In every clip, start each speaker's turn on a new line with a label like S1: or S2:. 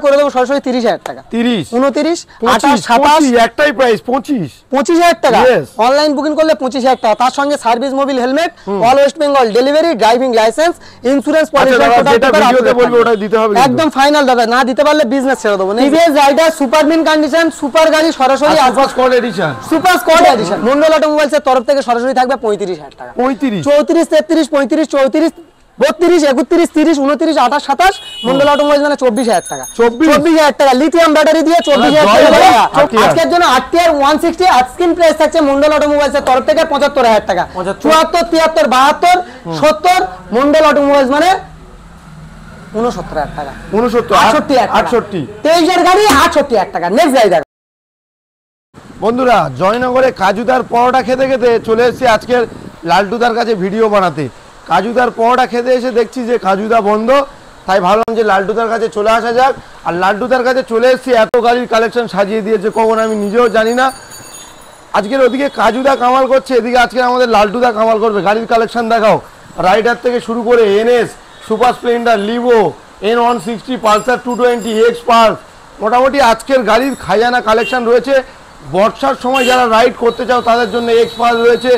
S1: করে দেবো সরাসরি 30,000 টাকা।
S2: 30
S1: 29
S2: 28 27 একটাই প্রাইস
S1: 25,000 টাকা। অনলাইন বুকিং করলে 25,000 টাকা, তার সঙ্গে service Mobil helmet, all West Bengal delivery, driving licence, insurance policy
S2: যেটা ভিডিওতে বলবো ওটা দিতে হবে
S1: একদম ফাইনাল দাদা, না দিতে পারলে বিজনেস ছেড়ে দেবো। TVS Raider super mint condition super গাড়ি সরাসরি
S2: super squad edition,
S1: super squad edition Mondal automobiles এর তরফ থেকে সরাসরি থাকবে 35,000 টাকা।
S2: 35
S1: 34 33 35 34 32 31 30 29 28 27 মন্ডল অটোমোবাইলস মানে 24,000 টাকা। 24,000 টাকা লিথিয়াম ব্যাটারি দিয়ে 24,000 টাকা। আজকের জন্য RTR 160 আজকিন প্রাইস থাকছে মন্ডল অটোমোবাইলস এর তরফ থেকে 75,000 টাকা। 74 73 72 70 মন্ডল অটোমোবাইলস মানে 69,000 টাকা।
S2: 69 68
S1: 23 এর গাড়ি 68,000 টাকা। নেক্সট গাড়ি দেখো
S2: বন্ধুরা, জয়নগরে কাজুদার পরোটা খেতে খেতে চলে এসেছি আজকের লালটুদার কাছে ভিডিও বানাতে। কাজুদার পরোটা খেতে এসে দেখছি যে কাজুদা বন্ধ, তাই ভাবলাম যে লালটুদার কাছে চলে আসা যাক। আর লালটুদার কাছে চলে এসেছি, এত গাড়ির কালেকশন সাজিয়ে দিয়েছে কখন আমি নিজেও জানি না। আজকের ওদিকে কাজুদা কামাল করছে, এদিকে আজকে আমাদের লালটুদা কামাল করবে। গাড়ির কালেকশন দেখাও, রাইডার থেকে শুরু করে NS, super Splendor, Livo, N160, Pulsar 220, x pulse, মোটামুটি আজকের গাড়ির খাজানা কালেকশন রয়েছে। বর্ষার সময় যারা রাইড করতে চাও তাদের জন্য এক্স পালস রয়েছে,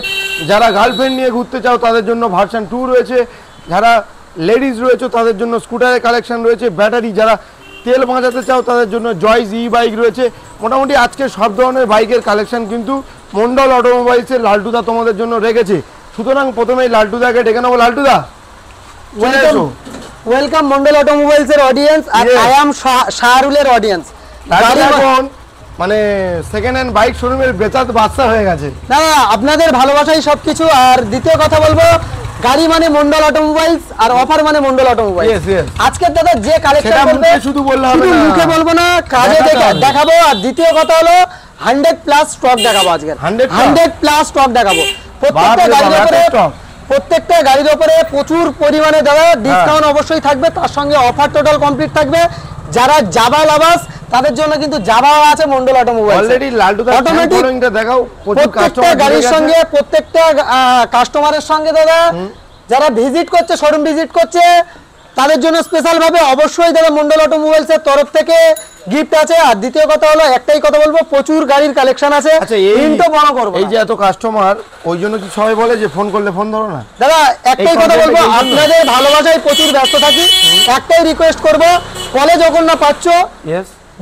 S2: যারা গার্লফ্রেন্ড নিয়ে ঘুরতে চাও তাদের জন্য ভার্সন 2 রয়েছে, যারা লেডিজ রয়েছে তাদের জন্য স্কুটারের কালেকশন রয়েছে, ব্যাটারি যারা তেল বাঁচাতে চাও তাদের জন্য জয়েস ই বাইক রয়েছে। মোটামুটি আজকে সব ধরনের বাইকের কালেকশন কিন্তু মন্ডল অটোমোবাইলসের লালটুদা তোমাদের জন্য রেখেছে। সুতরাং প্রথমেই লালটুদাকে ডেকে নেবো। লালটুদা
S1: ওয়েলকাম মন্ডল অটোমোবাইলস এর অডিয়েন্স, আর আই অ্যাম শাহরুলের অডিয়েন্স।
S2: এখন মানে সেকেন্ড হ্যান্ড বাইক শোরুমের বেচাত বাচ্চা হয়ে গেছে।
S1: না আপনাদের ভালোবাসাই সবকিছু। আর দ্বিতীয় কথা বলবো, গাড়ি মানে মন্ডল অটোমোবাইলস আর অফার মানে মন্ডল অটোমোবাইলস। আজকে দাদা যে কালেকশন করবে
S2: শুধু বললে হবে না,
S1: মুখে বলবো না, কাজে দেখাবো। আর দ্বিতীয় কথা হলো 100+ স্টক দেখাবো আজকে, 100+ স্টক দেখাবো। প্রত্যেকটা গাড়ির উপরে প্রচুর পরিমাণে দাদা ডিসকাউন্ট অবশ্যই থাকবে, তার সঙ্গে অফার টোটাল কমপ্লিট থাকবে। যারা জাভা লাভার্স তাদের জন্য কিন্তু জাভা আছে মন্ডল অটোমোবাইলস। অলরেডি লালটুদা ফলোইংটা দেখাও। প্রত্যেকটা গাড়ির সঙ্গে প্রত্যেকটা কাস্টমারের সঙ্গে দাদা যারা ভিজিট করছে, শোরুম ভিজিট করছে, তাদের জন্য স্পেশাল ভাবে অবশ্যই দাদা মন্ডল অটোমোবাইলস এর তরফ থেকে গিফট আছে। আর দ্বিতীয় কথা হলো একটাই কথা বলবো, প্রচুর গাড়ির কালেকশন আছে।
S2: আচ্ছা এইটা বড় করব, এই যে এত কাস্টমার, ওই জন্য কি সবাই বলে যে ফোন করলে ফোন ধরো না? দাদা
S1: একটাই কথা বলবো, আপনাদের ভালোবাসায় প্রচুর ব্যস্ত থাকি, একটাই রিকোয়েস্ট করব, কলে যখন না পাচ্ছ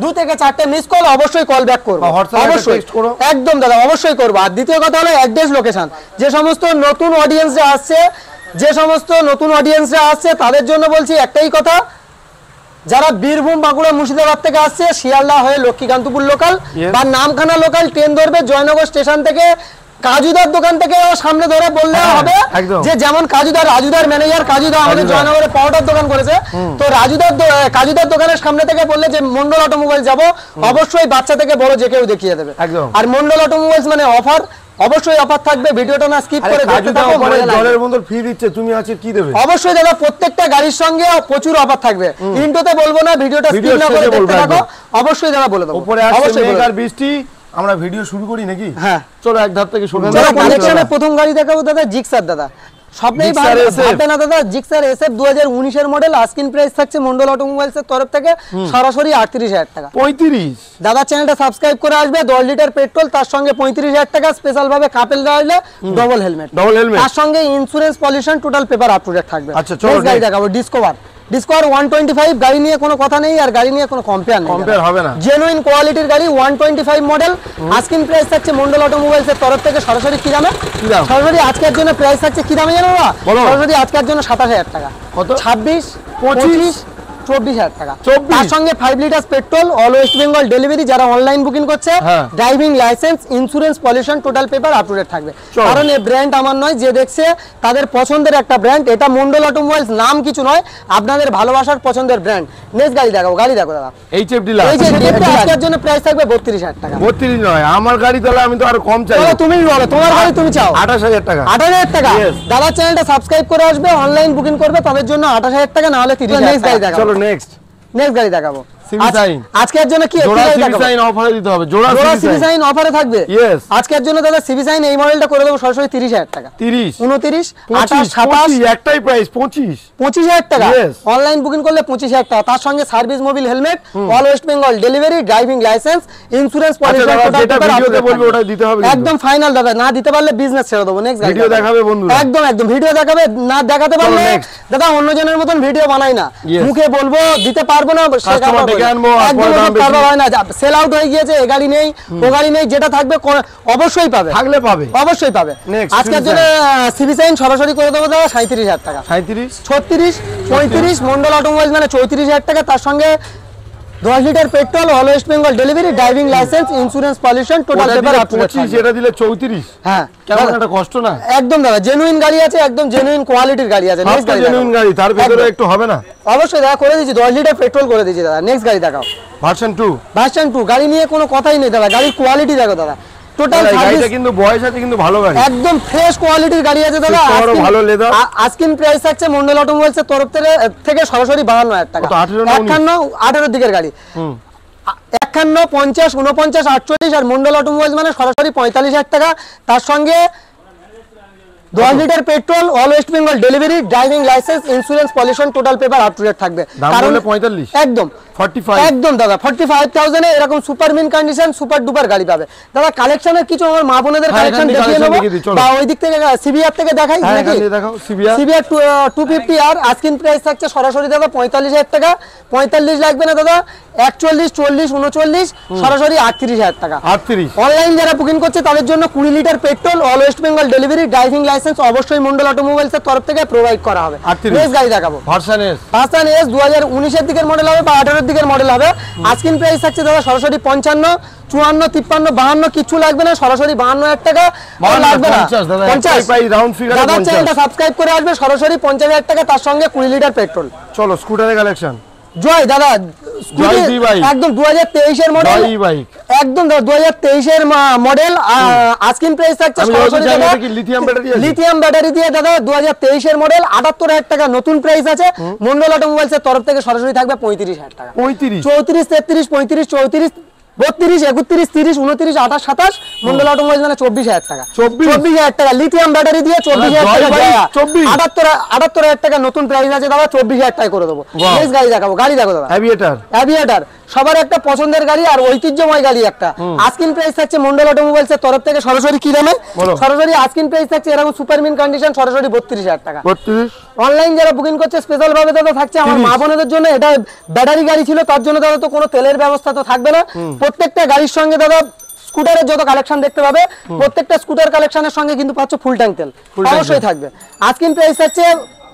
S1: 2 থেকে 4টে মিস কল অবশ্যই কল ব্যাক করবো, অবশ্যই একদম দাদা অবশ্যই করবো। আর দ্বিতীয় কথা হলো অ্যাড্রেস লোকেশন। যে সমস্ত নতুন অডিয়েন্সরা আসছে তাদের জন্য বলছি একটাই কথা, যারা বীরভূম, বাঁকুড়া, মুর্শিদাবাদ থেকে আসছে, শিয়ালদা হয়ে লক্ষ্মীকান্তপুর লোকাল বা নামখানা লোকাল ট্রেন ধরবে জয়নগর স্টেশন থেকে, কাজুদার দোকান থেকে সামনে ধরে বললে হবে যে যেমন রাজুদার ম্যানেজার কাজুদা আমাদের জয়নগরে পাউডার দোকান করেছে, তো কাজুদার দোকানের সামনে থেকে বললে যে মন্ডল অটোমোবাইল যাব, অবশ্যই বাচ্চা থেকে বড় যে কেউ দেখিয়ে দেবে। আর মন্ডল অটোমোবাইলস মানে অফার, অবশ্যই অফার থাকবে। ভিডিওটা না স্কিপ করে দেখতে থাকো।
S2: জলের বোতল ফ্রি দিচ্ছে, তুমি আজকে কি দেবে?
S1: অবশ্যই দাদা প্রত্যেকটা গাড়ির সঙ্গে প্রচুর অফার থাকবে। ইন্ট্রোতে বলবো না, ভিডিওটা স্কিপ না করে দেখতে থাকো। অবশ্যই দাদা বলে দেবো।
S2: উপরে আসছে মেঘ আর বৃষ্টি, আমরা ভিডিও শুরু করি নাকি?
S1: হ্যাঁ
S2: চলো এক ধাপ থেকে শুরু করি।
S1: কালেকশনের প্রথম গাড়ি দেখাবো দাদা জিক্সার। দাদা স্বপ্নেই ভাববে না দাদা, জিক্সার SF 2019 এর মডেল। আস্কিন প্রাইস থাকছে মন্ডল অটোমোবাইলস এর তরফ থেকে সরাসরি 38,000 টাকা।
S2: 35
S1: দাদা চ্যানেলটা সাবস্ক্রাইব করে আসবে, 10 লিটার পেট্রোল, তার সঙ্গে 35,000 টাকা। স্পেশাল ভাবে কাপেল দেওয়া হলে ডবল হেলমেট, তার সঙ্গে insurance pollution total paper up to date থাকবে।
S2: আচ্ছা চলো
S1: গাড়ি দেখাবো ডিসকভার 125। গাড়ি নিয়ে কোনো কথা নেই, আর গাড়ি নিয়ে কোনো কম্পেয়ার
S2: হবে না।
S1: জেনুইন কোয়ালিটির গাড়ি 125 মডেল। আস্কিন প্রাইস থাকছে মন্ডল অটোমোবাইলস এর তরফ থেকে সরাসরি কি দামে? সরাসরি আজকের জন্য প্রাইস থাকছে কি দামে জানো না? সরাসরি আজকের জন্য 27,000 টাকা। কত? 26 25 24,000 টাকা। তার সঙ্গে 5 litre petrol, all West Bengal delivery. যারা অনলাইন বুকিং করছে, driving licence, insurance, pollution total paper up to date থাকবে। কারণ এই ব্র্যান্ড আমার নয়, যে দেখছে তাদের পছন্দের একটা ব্র্যান্ড। এটা মন্ডল অটোমোবাইলস নাম কিছু নয়, আপনাদের ভালোবাসার পছন্দের ব্র্যান্ড। নেক্সট গাড়ি দেখাবো। গাড়ি দেখো দাদা,
S2: এইচএফ ডিলার।
S1: এই যে আজকের জন্য প্রাইস থাকবে 32,000 টাকা।
S2: 32 নয়, আমার গাড়ি তাহলে আমি তো আর কম চাই।
S1: তুমি বলো তোমার গাড়ি তুমি চাও
S2: 28,000 টাকা।
S1: 28,000 টাকা। দাদা চ্যানেলটা সাবস্ক্রাইব করে আসবে, অনলাইন বুকিং করবে, তাদের জন্য 28,000 টাকা, না হলে 30,000 টাকা।
S2: চলো নেক্সট
S1: গাড়ি দেখাবো
S2: সিভি সাইন
S1: আজকের জন্য কি
S2: জোড়া সিভি সাইন অফারে দিতে হবে, জোড়া
S1: সিভি সাইন অফারে থাকবে।
S2: ইয়েস,
S1: আজকের জন্য দাদা সিভি সাইন এই মডেলটা করে দেবো সরাসরি 30000 টাকা।
S2: 30
S1: 29
S2: 28
S1: 27
S2: একটাই প্রাইস
S1: 25000 টাকা। অনলাইন বুকিং করলে 25000 টাকা, তার সঙ্গে service Mobil helmet, all West Bengal delivery, driving licence, insurance policy
S2: যেটা ভিডিওতে বলবে ওটা দিতে হবে,
S1: একদম ফাইনাল দাদা। না দিতে পারলে বিজনেস ছেড়ে দেবো। নেক্সট
S2: ভিডিও দেখাবে বন্ধুরা,
S1: একদম একদম ভিডিও দেখাবে। না দেখাতে পারলে দাদা অন্যজনের মতন ভিডিও বানাই না, মুখে বলবো দিতে পারবো না,
S2: কাস্টমার ডেকে আনবো,
S1: একদম পারবো হয় না। সেল আউট হয়ে গিয়েছে, এ গাড়ি নেই ও গাড়ি নেই, যেটা থাকবে অবশ্যই পাবে,
S2: থাকলে পাবে,
S1: অবশ্যই পাবে। আজকের জন্য সিভি সাইন সরাসরি করে দেবো দাদা 37000 টাকা।
S2: 37
S1: 36 35 মন্ডল অটোমোবাইলস মানে 34000 টাকা, তার সঙ্গে 10 litre petrol, all West Bengal delivery, driving licence, insurance pollution, total paper
S2: 25, এটা দিলে 34।
S1: হ্যাঁ,
S2: কেমন একটা কষ্ট না?
S1: একদম দাদা জেনুইন গাড়ি আছে, একদম জেনুইন কোয়ালিটির গাড়ি আছে। নেক্সট গাড়ি
S2: জেনুইন গাড়ি, তার ভিতরে একটু হবে না?
S1: অবশ্যই দাদা করে দিয়েছি, 10 লিটার পেট্রোল করে দিয়েছি দাদা। নেক্সট গাড়ি দেখাও,
S2: ভার্সন 2।
S1: ভার্সন 2 গাড়ি নিয়ে কোনো কথাই নেই দাদা, গাড়ির কোয়ালিটি দেখো দাদা। টোটাল
S2: গাড়িটা কিন্তু বয়স আছে, কিন্তু ভালো গাড়ি,
S1: একদম ফ্রেশ কোয়ালিটির গাড়ি আছে দাদা।
S2: ভালো লেদার।
S1: আজকিন প্রাইস থাকছে মন্ডল অটোমোবাইলস এর তরফ থেকে সরাসরি 52000 টাকা। 18 দিকের গাড়ি। 51 50 49 48 আর মন্ডল অটোমোবাইলস মানে সরাসরি 45000 টাকা, তার সঙ্গে 10 litre petrol, all West Bengal delivery, driving licence, insurance pollution, total paper up to date থাকবে।
S2: কারণ 45
S1: একদম
S2: 45
S1: একদম দাদা 45000 এ এরকম super mint condition super duper গাড়ি পাবে দাদা। কালেকশনের কিছু আমার মা বোনেদের কালেকশন দেখিয়ে নেব, বা ওই দিক থেকে সিবিআর থেকে দেখাই নাকি?
S2: দেখাও সিবিআর
S1: 250 আর আস্কিং প্রাইস থাকছে সরাসরি দাদা 45000 টাকা। 45 লাগবে না দাদা, 41 40 39 সরাসরি 38000 টাকা।
S2: 38
S1: অনলাইন যারা বুকিং করছে তাদের জন্য 20 litre petrol, all West Bengal delivery, driving licence অবশ্যই মন্ডল অটোমোবাইলস এর তরফ থেকে প্রোভাইড করা হবে। নেক্সট গাড়ি দেখাবো,
S2: ভার্সন এস
S1: 2019 এর দিকের মডেল হবে বা 18 এর দিকের মডেল হবে। আস্কিং প্রাইস থাকছে দাদা সরাসরি 55 54 53 52 কিছু লাগবে না, সরাসরি 52000 টাকা লাগবে না। 50
S2: পাই রাউন্ড ফিগারে 50।
S1: দাদা চ্যানেলটা সাবস্ক্রাইব করে আসবে, সরাসরি 50000 টাকা, তার সঙ্গে 20 লিটার পেট্রোল।
S2: চলো স্কুটারের কালেকশন।
S1: জয় দাদা
S2: জয় জি বাইক,
S1: একদম 2023 এর মডেল,
S2: জয় বাইক
S1: একদম দাদা 2023 এর মডেল। আস্কিং প্রাইস থাকছে সরাসরি দাদা
S2: লিথিয়াম ব্যাটারি আছে,
S1: লিথিয়াম ব্যাটারি দিয়ে দাদা 2023 এর মডেল 78000 টাকা নতুন প্রাইস আছে। মন্ডল অটোমোবাইলস এর তরফ থেকে সরাসরি থাকবে 35000 টাকা।
S2: 35
S1: 34 33 35 34 32 31 30 29 28 27 মন্ডল অটোমোবাইলস মানে 24000 টাকা। 24000 টাকা লিথিয়াম ব্যাটারি দিয়ে 24000 টাকা। 78000 টাকা নতুন প্রাইস আছে দাদা, 24000 টাকা করে দেবো। নেক্সট গাড়ি দেখাবো, গাড়ি দেখো দাদা অ্যাভিয়েটার সবার একটা পছন্দের গাড়ি আর ঐতিহ্যময় গাড়ি একটা। আস্কিং প্রাইস থাকছে মন্ডল অটোমোবাইলস এর তরফ থেকে সরাসরি কি দামে? সরাসরি আস্কিং প্রাইস থাকছে এরকম সুপার মিন কন্ডিশন সরাসরি 32000 টাকা। 32 অনলাইন যারা বুকিং করছে স্পেশাল ভাবে দাদা থাকছে আমার মা বোনেদের জন্য। এটা ব্যাটারি গাড়ি ছিল, তার জন্য দাদা তো কোনো তেলের ব্যবস্থা তো থাকবে না। প্রত্যেকটা গাড়ির সঙ্গে দাদা স্কুটারের যত কালেকশন দেখতে পাবে, প্রত্যেকটা স্কুটার কালেকশনের সঙ্গে কিন্তু পাচ্ছ ফুল ট্যাঙ্ক তেল অবশ্যই থাকবে। আস্কিং প্রাইস থাকছে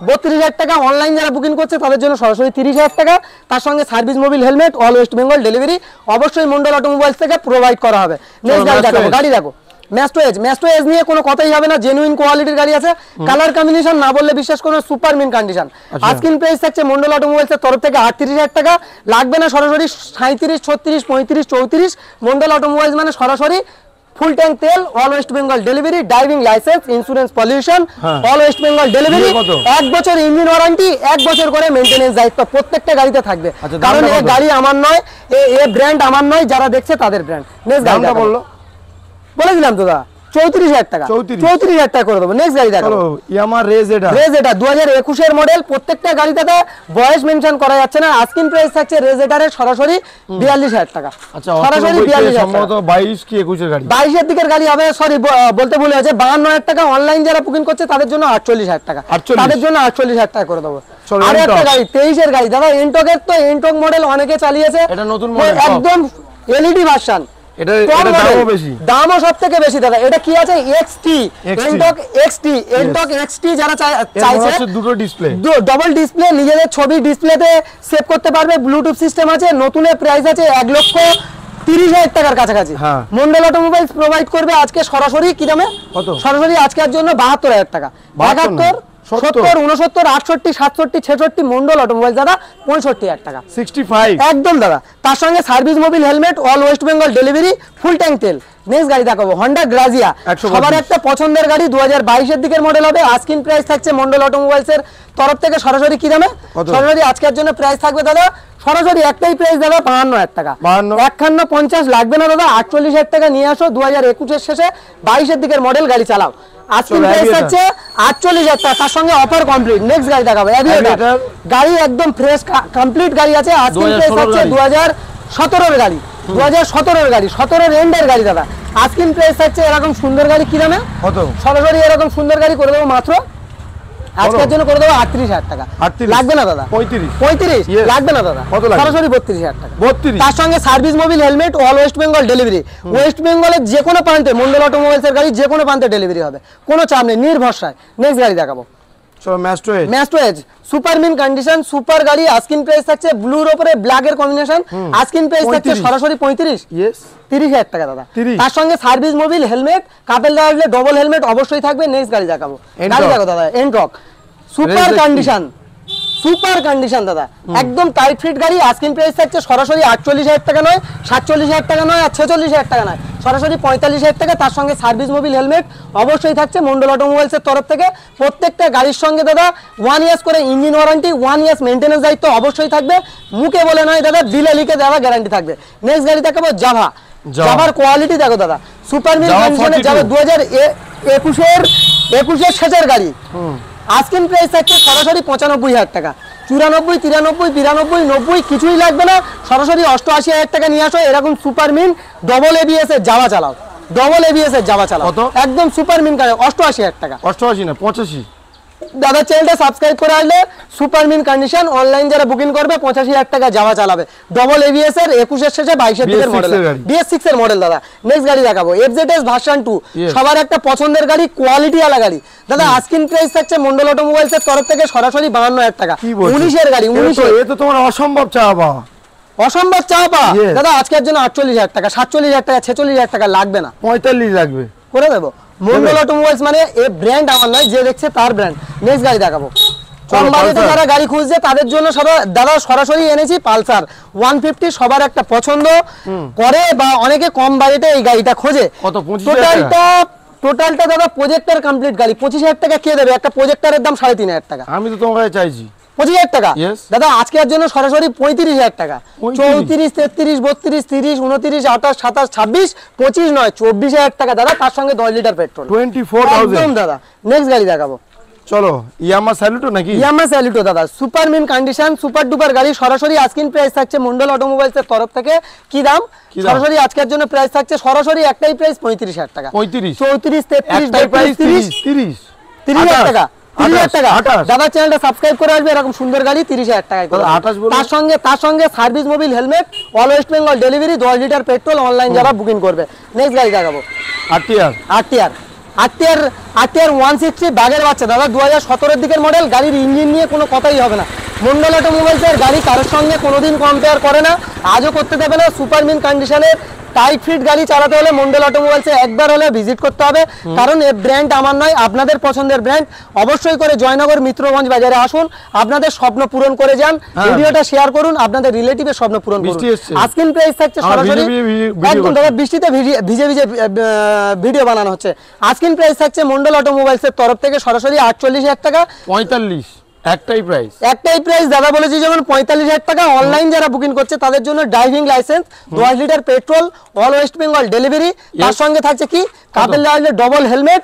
S1: 32000 টাকা। অনলাইন যারা বুকিং করছে তাদের জন্য সরাসরি 30000 টাকা, তার সঙ্গে service Mobil helmet, all West Bengal delivery অবশ্যই মন্ডল অটোমোবাইলস থেকে প্রোভাইড করা হবে। নেক্সট গাড়ি দেখাবো, গাড়ি দেখো ম্যাস্টো এজ নিয়ে কোনো কথাই হবে না, জেনুইন কোয়ালিটির গাড়ি আছে। কালার কম্বিনেশন না বললে বিশ্বাস করুন super mint condition. Asking price থাকছে মন্ডল অটোমোবাইলস এর তরফ থেকে 38000 টাকা, লাগবে না সরাসরি 37 36 35 34 মন্ডল অটোমোবাইলস মানে সরাসরি ফুল ট্যাঙ্ক তেল, all West Bengal delivery, driving licence, insurance pollution, all West Bengal delivery, 1 বছর ইঞ্জিন ওয়ারেন্টি, 1 বছর করে মেইনটেনেন্স দায়িত্ব প্রত্যেকটা গাড়িতে থাকবে। কারণ এই গাড়ি আমার নয়, এই ব্র্যান্ড আমার নয়, যারা দেখছে তাদের ব্র্যান্ড। নেক্সট গাড়িটা বললো বলে দিলাম তো দা 34000 টাকা। 34000 টাকা করে দেবো। নেক্সট গাড়ি দেখো,
S2: ইয়ামাহা রেজেডা
S1: 2021 এর মডেল। প্রত্যেকটা গাড়িতে বয়স মেনশন করা যাচ্ছে না। আস্কিং প্রাইস থাকছে রেজেডারের সরাসরি 42000 টাকা।
S2: আচ্ছা
S1: সরাসরি 42000
S2: সম্ভবত 22 কি 21 এর গাড়ি,
S1: 22 এর দিকের গাড়ি হবে, সরি বলতে ভুলে আছে। 52000 টাকা। অনলাইন যারা বুকিং করছে তাদের জন্য 48000 টাকা, তাদের জন্য 48000 টাকা করে দেবো। আর একটা গাড়ি 23 এর গাড়ি দাদা, এন্টকের তো এন্টক মডেল অনেকে চালিয়েছে,
S2: এটা নতুন মডেল
S1: একদম এলইডি ভার্সন।
S2: এটা দামও বেশি,
S1: দামও সবথেকে বেশি দাদা। এটা কি আছে? XT Ntorq XT. Ntorq XT যারা চাইছে
S2: দুটো ডিসপ্লে,
S1: ডাবল ডিসপ্লে, নিজেদের ছবি ডিসপ্লেতে সেভ করতে পারবে, ব্লুটুথ সিস্টেম আছে। নতুনের প্রাইস আছে 1,30,000 টাকার কাছাকাছি। মন্ডল অটোমোবাইলস প্রোভাইড করবে আজকে সরাসরি কি দামে? সরাসরি আজকের জন্য 72000 টাকা। 71 70 69 68 67 66 মন্ডল অটোমোবাইলস দাদা 65000 টাকা।
S2: 65
S1: একদম দাদা। তার সঙ্গে service Mobil helmet, all West Bengal delivery, full tank তেল নেক্সট গাড়ি দেখাবো হন্ডা গ্রাজিয়া, সবার একটা পছন্দের গাড়ি, 2022 এর দিকের মডেল হবে। আস্কিং প্রাইস থাকছে মন্ডল অটোমোবাইলস এর তরফ থেকে সরাসরি কি দামে, সরাসরি আজকের জন্য প্রাইস থাকবে দাদা, সরাসরি একটাই প্রাইস দাদা 52,000 টাকা। 51,50 লাগবে না দাদা, 48,000 টাকা নিয়ে আসো। 2021 এর শেষে 22 এর দিকের মডেল গাড়ি চালাও। আস্কিং প্রাইস হচ্ছে 48,000 টাকা, তার সঙ্গে অফার কমপ্লিট। নেক্সট গাড়ি দেখাবো অ্যাভিয়েটর, গাড়ি একদম ফ্রেশ কমপ্লিট গাড়ি আছে। আস্কিং প্রাইস হচ্ছে 2017 এর গাড়ি, 2017 এর গাড়ি, 17 এন্ডের গাড়ি দাদা। আস্কিং প্রাইস থাকছে এরকম সুন্দর গাড়ি কি দামে,
S2: কত
S1: সরাসরি এরকম সুন্দর গাড়ি করে দেবো মাত্র আজকের জন্য করে দেবো 38,000 টাকা। লাগবে না দাদা, 35 লাগবে না দাদা, সরাসরি 32,000 টাকা। তার সঙ্গে service Mobil helmet, all West Bengal delivery. West বেঙ্গলের যে কোনো প্রান্তে মন্ডল অটোমোবাইলস এর গাড়ি যে কোনো প্রান্তে ডেলিভারি হবে, কোনো চাপ নেই, নির্ভরসায়। নেক্সট গাড়ি দেখাবো,
S2: চলো
S1: Maestro edge, super mint condition, super গাড়ি। আস্কিং প্রাইস থাকছে ব্লুর উপরে ব্ল্যাক এর কম্বিনেশন। আস্কিং প্রাইস থাকছে সরাসরি 30,000 টাকা দাদা। তার সঙ্গে সার্ভিস মোবিল হেলমেট, কাপেল আসলে ডবল হেলমেট অবশ্যই থাকবে। নেক্সট গাড়ি দেখাবো, গাড়ি দেখো দাদা এনট্রক, সুপার কন্ডিশন, সুপার কন্ডিশন দাদা, একদম টাইট ফিট গাড়ি। আস্কিং প্রাইস থাকছে সরাসরি 48,000 টাকা নয়, 47,000 টাকা নয়, আর 46,000 টাকা নয়, সরাসরি 45,000 টাকা। তার সঙ্গে সার্ভিস মোবিল হেলমেট অবশ্যই থাকছে মন্ডল অটোমোবাইলস এর তরফ থেকে। প্রত্যেকটা গাড়ির সঙ্গে দাদা 1 ইয়ার্স করে ইঞ্জিন ওয়ারেন্টি, 1 ইয়ার্স মেইনটেনেন্স দায়িত্ব অবশ্যই থাকবে। মুখে বলে নয় দাদা, বিলে লিখে দেওয়া গ্যারান্টি থাকবে। নেক্সট গাড়ি দেখাবো জাভা, জাভার কোয়ালিটি দেখো দাদা, সুপার মিন কন্ডিশনে যাবে 2021 এর শেষের গাড়ি। আস্কিং প্রাইস থাকছে সরাসরি 95,000 টাকা। 94, 93, 92, 90 কিছুই লাগবে না, সরাসরি 88,000 টাকা নিয়ে আসো। এরকম সুপার মিন ডবল এবিএস এর জাভা চালাও, ডবল এবিএস এর জাভা চালাও, একদম সুপার মিন গাড়ি 88,000 টাকা।
S2: 88 না 85
S1: দাদা। চ্যানেলটা সাবস্ক্রাইব করে আসলে সুপার মিন কন্ডিশন অনলাইন যারা বুকিং করবে 85,000 টাকা জাভা চালাবে, ডবল এবিএস এর 21 এর শেষে 22 এর দিকের মডেল, BS6 এর মডেল দাদা। নেক্সট গাড়ি দেখাবো FZS ভার্সন 2, সবার একটা পছন্দের গাড়ি, কোয়ালিটি ওয়ালা গাড়ি দাদা। আস্কিং প্রাইস থাকছে মন্ডল অটোমোবাইলস এর তরফ থেকে সরাসরি 52,000 টাকা। 19 এর গাড়ি, 19 এ তো তোমার অসম্ভব চাওয়া, অসম্ভব চাওয়া দাদা। আজকের জন্য 48,000 টাকা, 47,000 টাকা, 46,000 টাকা লাগবে না, 45 লাগবে, করে দেবো। মন্ডল অটোমোবাইলস মানে এই ব্র্যান্ড আমার নয়, যে দেখছে তার ব্র্যান্ড। নেক্সট গাড়ি দেখাবো, কম বাজেটে যারা গাড়ি খুঁজছে তাদের জন্য দাদা সরাসরি এনেছি পালসার 150, সবার একটা পছন্দ করে বা অনেকে কম বাজেটে এই গাড়িটা খোঁজে। টোটালটা দাদা প্রজেক্টর কমপ্লিট গাড়ি, 25,000 টাকা কে দেবে? একটা প্রজেক্টরের দাম 3,500 টাকা। আমি তো তোমার কাছে চাইছি 25,000 টাকা দাদা। আজকের জন্য সরাসরি 35,000 টাকা। 34, 33, 32, 30, 29, 28, 27, 26, 25 নয় 24,000 টাকা দাদা। তার সঙ্গে 10 লিটার পেট্রোল, 24,000 দাদা। নেক্সট গাড়ি দেখাবো, চলো ইয়ামা স্যালুটো নাকি, ইয়ামা স্যালুটো দাদা, super mint condition, super duper গাড়ি। সরাসরি আস্কিং প্রাইস থাকছে মন্ডল অটোমোবাইলস এর তরফ থেকে কি দাম, সরাসরি আজকের জন্য প্রাইস থাকছে সরাসরি একটাই প্রাইস 35,000 টাকা। 35, 34, 33, 30,000 টাকা, 30,000 টাকা দাদা। চ্যানেলটা সাবস্ক্রাইব করে আসবে, এরকম সুন্দর গাড়ি 30,000 টাকায়। তার সঙ্গে service Mobil helmet, all West Bengal delivery, 10 litre petrol online যারা বুকিং করবে। নেক্সট গাড়ি দেখাবো আরটিআর 160 বাগের বাচ্চা দাদা, 2017 এর দিকের মডেল। গাড়ির ইঞ্জিন নিয়ে কোনো কথাই হবে না, মন্ডল অটোমোবাইলস এর গাড়ি কারোর সঙ্গে কোনোদিন কম্পেয়ার করে না, আজও করতে দেবে না। সুপার মিন কন্ডিশনের টাইট ফিট গাড়ি চালাতে হলে মন্ডল অটোমোবাইলসে একবার হলে ভিজিট করতে হবে, কারণ এই ব্র্যান্ড আমার নয়, আপনাদের পছন্দের ব্র্যান্ড। অবশ্যই করে জয়নগর মিত্রগঞ্জ বাজারে আসুন, আপনাদের স্বপ্ন পূরণ করে যান। ভিডিওটা শেয়ার করুন, আপনাদের রিলেটিভের স্বপ্ন পূরণ করুন। আস্কিং প্রাইস থাকছে সরাসরি একদম দাদা, বৃষ্টিতে ভিজে ভিডিও বানানো হচ্ছে। আস্কিং প্রাইস থাকছে মন্ডল অটোমোবাইলস এর তরফ থেকে সরাসরি 48,000 টাকা। 45 একটাই প্রাইস দাদা বলেছি, যেমন 45,000 টাকা। অনলাইন যারা বুকিং করছে তাদের জন্য driving licence, 10 litre petrol, all West Bengal delivery. তার সঙ্গে থাকছে কি কাপেল ডবল হেলমেট,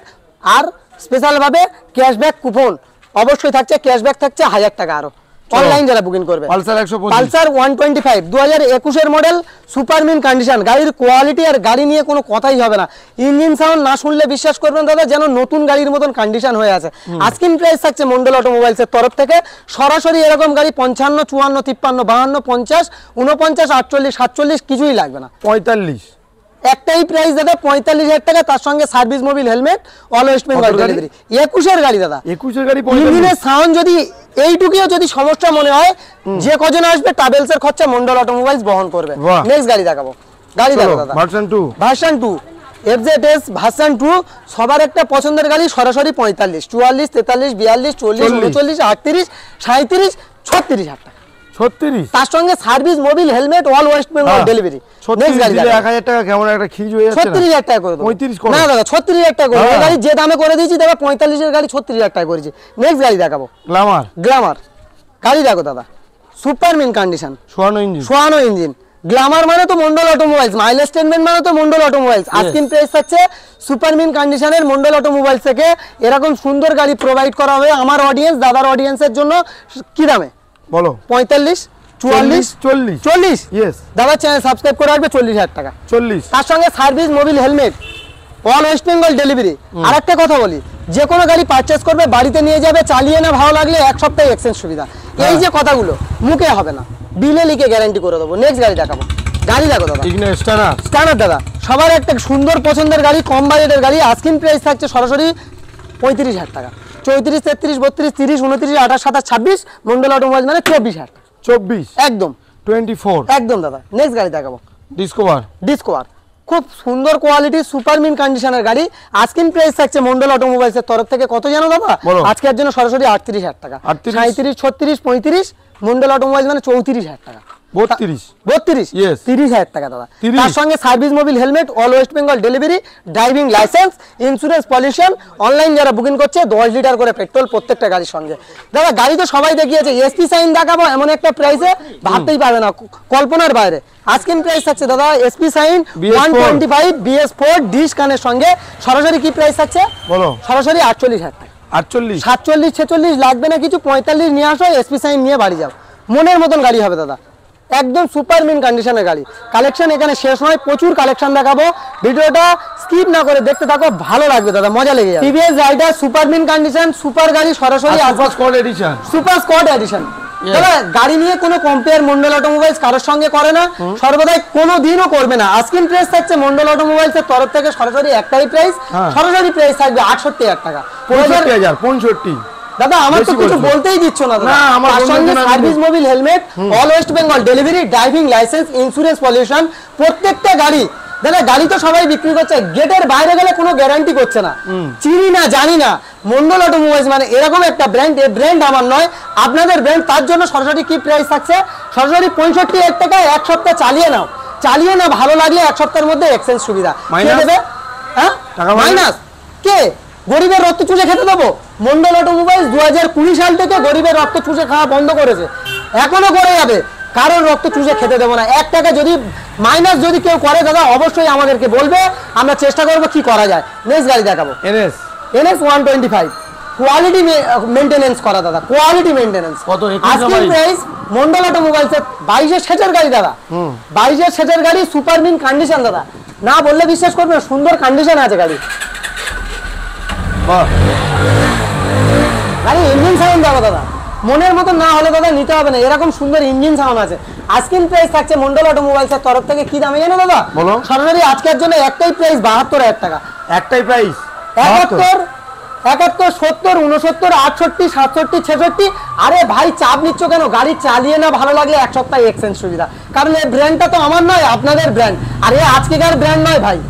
S1: আর স্পেশাল ভাবে ক্যাশব্যাক কুপন অবশ্যই থাকছে। ক্যাশব্যাক থাকছে 1000 টাকা আরো অনলাইন যারা বুকিং করবে। পালসার 125 2021 এর মডেল, সুপার মিন কন্ডিশন। গাড়ির কোয়ালিটি আর গাড়ি নিয়ে কোনো কথাই হবে না, ইঞ্জিন সাউন্ড না শুনলে বিশ্বাস করবেন দাদা যেন নতুন গাড়ির মতন কন্ডিশন হয়ে আছে। আস্কিং প্রাইস থাকছে মন্ডল অটোমোবাইলস এর তরফ থেকে সরাসরি এরকম গাড়ি 55, 54, 53, 52, 50, 49, 48, 47 কিছুই লাগবে না, 45 একটাই প্রাইস দাদা, 45,000 টাকা। তার সঙ্গে service Mobil helmet, all West Bengal delivery. 21 এর গাড়ি দাদা, 21 এর গাড়ি। ইঞ্জিনের সাউন্ড যদি এইটুকুও যদি সমস্যা মনে হয়, যে কজন আসবে ট্রাভেলস এর খরচা মন্ডল অটোমোবাইলস বহন করবে। নেক্সট গাড়ি দেখাবো, গাড়ি দেখো দাদা ভার্সন 2 FZS ভার্সন 2, সবার একটা পছন্দের গাড়ি। সরাসরি 45, 44, 43, 42, 40, 39, 38, 37, 36,000 টাকা।
S2: 36
S1: তার সঙ্গে service Mobil helmet all West Bengal delivery.
S2: 36 দিলে 1000 টাকা কেমন একটা খিজ হয়ে যাচ্ছে না?
S1: 36000 টাকা করে দেবো।
S2: 35 করো
S1: না দাদা 36000 টাকা করে দেবো। গাড়ি যে দামে করে দিয়েছি দাদা 45 এর গাড়ি 36000 টাকা করেছি। নেক্সট গাড়ি দেখাবো গ্ল্যামার। গাড়ি দেখো দাদা সুপার মিন কন্ডিশন, সোয়ানো ইঞ্জিন। গ্ল্যামার মানে তো মন্ডল অটোমোবাইলস, মাইলেজ স্টেটমেন্ট মানে তো মন্ডল অটোমোবাইলস। আজকিং প্রাইস থাকছে সুপার মিন কন্ডিশনের মন্ডল অটোমোবাইলস থেকে এরকম সুন্দর গাড়ি প্রোভাইড করা হবে আমার অডিয়েন্স, দাদার অডিয়েন্সের জন্য। কি দামে বলো? 45, 44, 40।
S2: ইয়েস
S1: দাদা চ্যানেল সাবস্ক্রাইব করে রাখবে 40000 টাকা।
S2: 40
S1: তার সঙ্গে service Mobil helmet all West Bengal delivery. আর একটা কথা বলি, যে কোনো গাড়ি পারচেস করবে বাড়িতে নিয়ে যাবে, চালিয়ে না ভালো লাগলে 1 সপ্তাহে এক্সচেঞ্জ সুবিধা। এই যে কথাগুলো মুখে হবে না, বিলে লিখে গ্যারান্টি করে দেবো। নেক্সট গাড়ি দেখাবো। গাড়ি দেখো দাদা স্ট্যান্ডার্ড দাদা, সবার একটা সুন্দর পছন্দের গাড়ি, কম বাজেটের গাড়ি। আস্কিং প্রাইস থাকছে সরাসরি 35000 টাকা। 34, 33, 32, 30, 29, 28, 27, 26 মন্ডল অটোমোবাইল মানে 24000 টাকা।
S2: 24
S1: একদম
S2: 24
S1: একদম দাদা। নেক্সট গাড়ি দেখাবো
S2: ডিসকভার।
S1: খুব সুন্দর কোয়ালিটি সুপার মিন কন্ডিশনের গাড়ি। আস্কিং প্রাইস থাকছে মন্ডল অটোমোবাইলস এর তরফ থেকে কত জানো দাদা? আজকের জন্য সরাসরি 38000 টাকা। 37, 36, 35 মন্ডল অটোমোবাইলস মানে 34000 টাকা।
S2: 32
S1: 30000 টাকা দাদা। তার সঙ্গে service Mobil helmet all West Bengal delivery, driving licence, insurance, pollution. Online যারা বুকিং করছে 10 লিটার করে পেট্রোল প্রত্যেকটা গাড়ির সঙ্গে। দাদা গাড়ি তো সবাই দেখিয়েছে, এসপি সাইন দেখাবো এমন একটা প্রাইসে ভাবতেই পারবে না, কল্পনার বাইরে। আজকের প্রাইস থাকছে দাদা এসপি সাইন 125 BS4 ডিশ কানের সঙ্গে সরাসরি কি প্রাইস থাকছে বলো? সরাসরি 48000 টাকা।
S2: 48
S1: 47, 46 লাগবে না কিছু, 45 নিয়ে আসো, এসপি সাইন নিয়ে বাড়ি যাও। মনের মতন গাড়ি হবে দাদা, একদম সুপার মিন কন্ডিশনের গাড়ি। কালেকশন এখানে শেষ নয়, প্রচুর কালেকশন দেখাবো। ভিডিওটা স্কিপ না করে দেখতে থাকো, ভালো লাগবে দাদা, মজা লেগে যাবে। TVS Raider super mint condition super গাড়ি সরাসরি সুপার স্কোয়াড এডিশন। দাদা গাড়ি নিয়ে কোনো কম্পেয়ার মন্ডল অটোমোবাইলস কারোর সঙ্গে করে না, সর্বদাই কোনো দিনও করবে না। আস্কিং প্রাইস থাকছে মন্ডল অটোমোবাইলস এর তরফ থেকে সরাসরি একটাই প্রাইস, সরাসরি প্রাইস থাকবে 68000 টাকা।
S2: 65
S1: দাদা আমার তো কিছু বলতেই দিচ্ছ না দাদা। তার সঙ্গে service Mobil helmet all West Bengal delivery, driving licence, insurance, pollution প্রত্যেকটা গাড়ি। দাদা গাড়ি তো সবাই বিক্রি করছে, গেটের বাইরে গেলে কোনো গ্যারান্টি করছে না। চিনি না জানি না, মন্ডল অটোমোবাইলস মানে এরকম একটা ব্র্যান্ড, এই ব্র্যান্ড আমার নয় আপনাদের ব্র্যান্ড। তার জন্য সরাসরি কি প্রাইস থাকছে? সরাসরি 65000 টাকা। 1 সপ্তাহ চালিয়ে নাও, চালিয়ে না ভালো লাগলে 1 সপ্তাহের মধ্যে এক্সচেঞ্জ সুবিধা। কে দেবে? হ্যাঁ মাইনাস কে? গরিবের রক্ত চুষে খেতে দেবো? মন্ডল অটোমোবাইলস 2020 সাল থেকে গরিবের রক্ত চুষে খাওয়া বন্ধ করেছে, এখনো করে যাবে। কারোর রক্ত চুষে খেতে দেবো না। 1 টাকা যদি মাইনাস যদি কেউ করে দাদা অবশ্যই আমাদেরকে বলবে, আমরা চেষ্টা করবো কি করা যায়। নেক্সট গাড়ি দেখাবো NS 125 কোয়ালিটি মেইনটেনেন্স করা দাদা, কোয়ালিটি মেইনটেনেন্স। আজকের প্রাইস মন্ডল অটোমোবাইলস এর 22 সেটের গাড়ি দাদা, 22 সেটের গাড়ি সুপার মিন কন্ডিশন দাদা, না বললে বিশ্বাস করবে না, সুন্দর কন্ডিশন আছে গাড়ি। গাড়ি ইঞ্জিন সাউন্ড দাও দাদা, মনের মতো না হলে দাদা নিতে হবে না, এরকম সুন্দর ইঞ্জিন সাউন্ড আছে। আজকের প্রাইস থাকছে মন্ডল অটোমোবাইলস এর তরফ থেকে কি দামে জানো দাদা? সরাসরি আজকের জন্য একটাই প্রাইস 72000 টাকা। একটাই প্রাইস 71, 71, 70, 69, 68, 67, 66। আরে ভাই চাপ নিচ্ছ কেন? গাড়ি চালিয়ে না ভালো লাগলে 1 সপ্তাহ এক্সচেঞ্জ সুবিধা। কারণ এই ব্র্যান্ডটা তো আমার নয়, আপনাদের ব্র্যান্ড। আরে আজকেকার ব্র্যান্ড নয় ভাই,